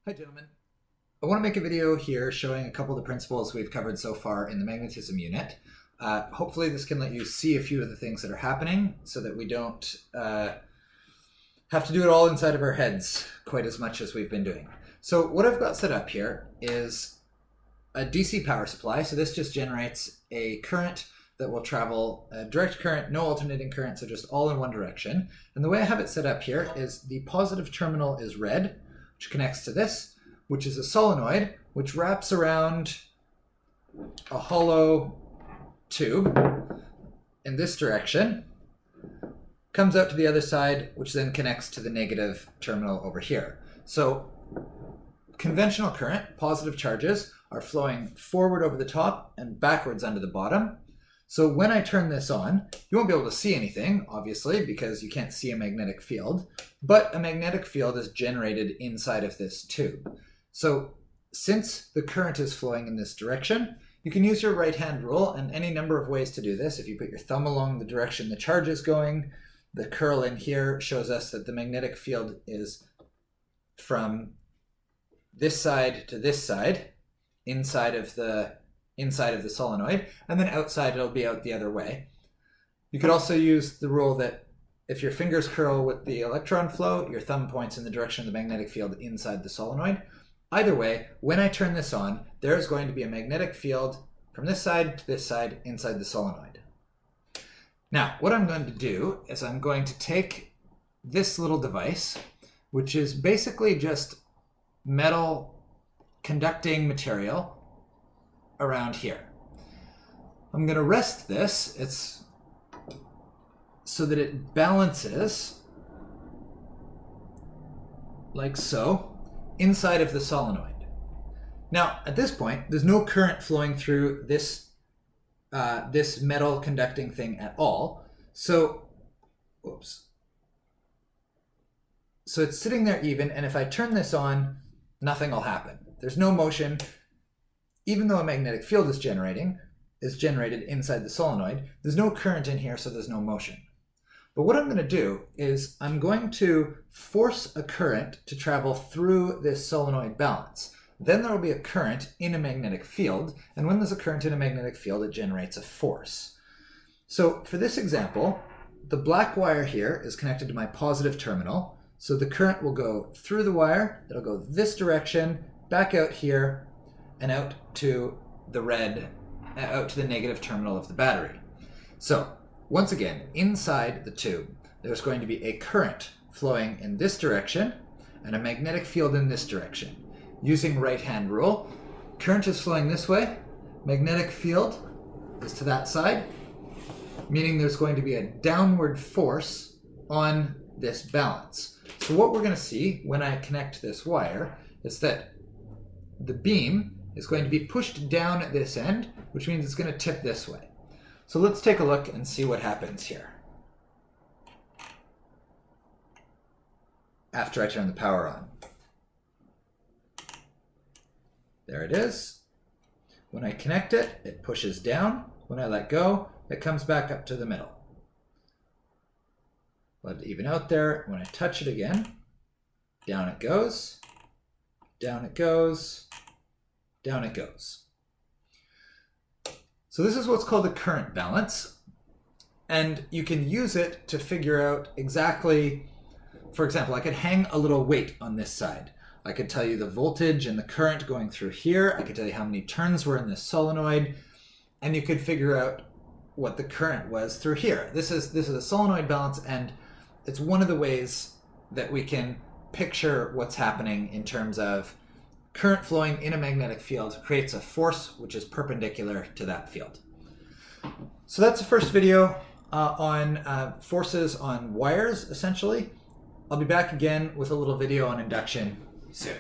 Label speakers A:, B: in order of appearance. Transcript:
A: Hi gentlemen. I want to make a video here showing a couple of the principles we've covered so far in the magnetism unit. Hopefully this can let you see a few of the things that are happening so that we don't have to do it all inside of our heads quite as much as we've been doing. So what I've got set up here is a DC power supply. So this just generates a current that will travel a direct current, no alternating current, so just all in one direction. And the way I have it set up here is the positive terminal is red, which connects to this, which is a solenoid, which wraps around a hollow tube in this direction, comes out to the other side, which then connects to the negative terminal over here. So conventional current, positive charges, are flowing forward over the top and backwards under the bottom. So when I turn this on, you won't be able to see anything, obviously, because you can't see a magnetic field, but a magnetic field is generated inside of this tube. So since the current is flowing in this direction, you can use your right-hand rule and any number of ways to do this. If you put your thumb along the direction the charge is going, the curl in here shows us that the magnetic field is from this side to this side, inside of the solenoid, and then outside it'll be out the other way. You could also use the rule that if your fingers curl with the electron flow, your thumb points in the direction of the magnetic field inside the solenoid. Either way, when I turn this on, there's going to be a magnetic field from this side to this side inside the solenoid. Now, what I'm going to do is I'm going to take this little device, which is basically just metal conducting material around here. I'm going to rest this, so that it balances like so inside of the solenoid. Now at this point there's no current flowing through this this metal conducting thing at all. So it's sitting there even, and if I turn this on, nothing will happen. There's no motion. Even though a magnetic field is generated inside the solenoid, there's no current in here, so there's no motion. But what I'm going to do is I'm going to force a current to travel through this solenoid balance. Then there will be a current in a magnetic field, and when there's a current in a magnetic field, it generates a force. So for this example, the black wire here is connected to my positive terminal, so the current will go through the wire, it'll go this direction, back out here, and out to the negative terminal of the battery. So once again, inside the tube, there's going to be a current flowing in this direction and a magnetic field in this direction. Using right-hand rule, current is flowing this way, magnetic field is to that side, meaning there's going to be a downward force on this balance. So what we're going to see when I connect this wire is that the beam is going to be pushed down at this end, which means it's going to tip this way. So let's take a look and see what happens here after I turn the power on. There it is. When I connect it, it pushes down. When I let go, it comes back up to the middle. Let it even out there. When I touch it again, down it goes, down it goes, down it goes. So this is what's called a current balance, and you can use it to figure out exactly, for example, I could hang a little weight on this side. I could tell you the voltage and the current going through here. I could tell you how many turns were in this solenoid, and you could figure out what the current was through here. This is a solenoid balance, and it's one of the ways that we can picture what's happening in terms of current flowing in a magnetic field creates a force which is perpendicular to that field. So that's the first video on forces on wires, essentially. I'll be back again with a little video on induction soon.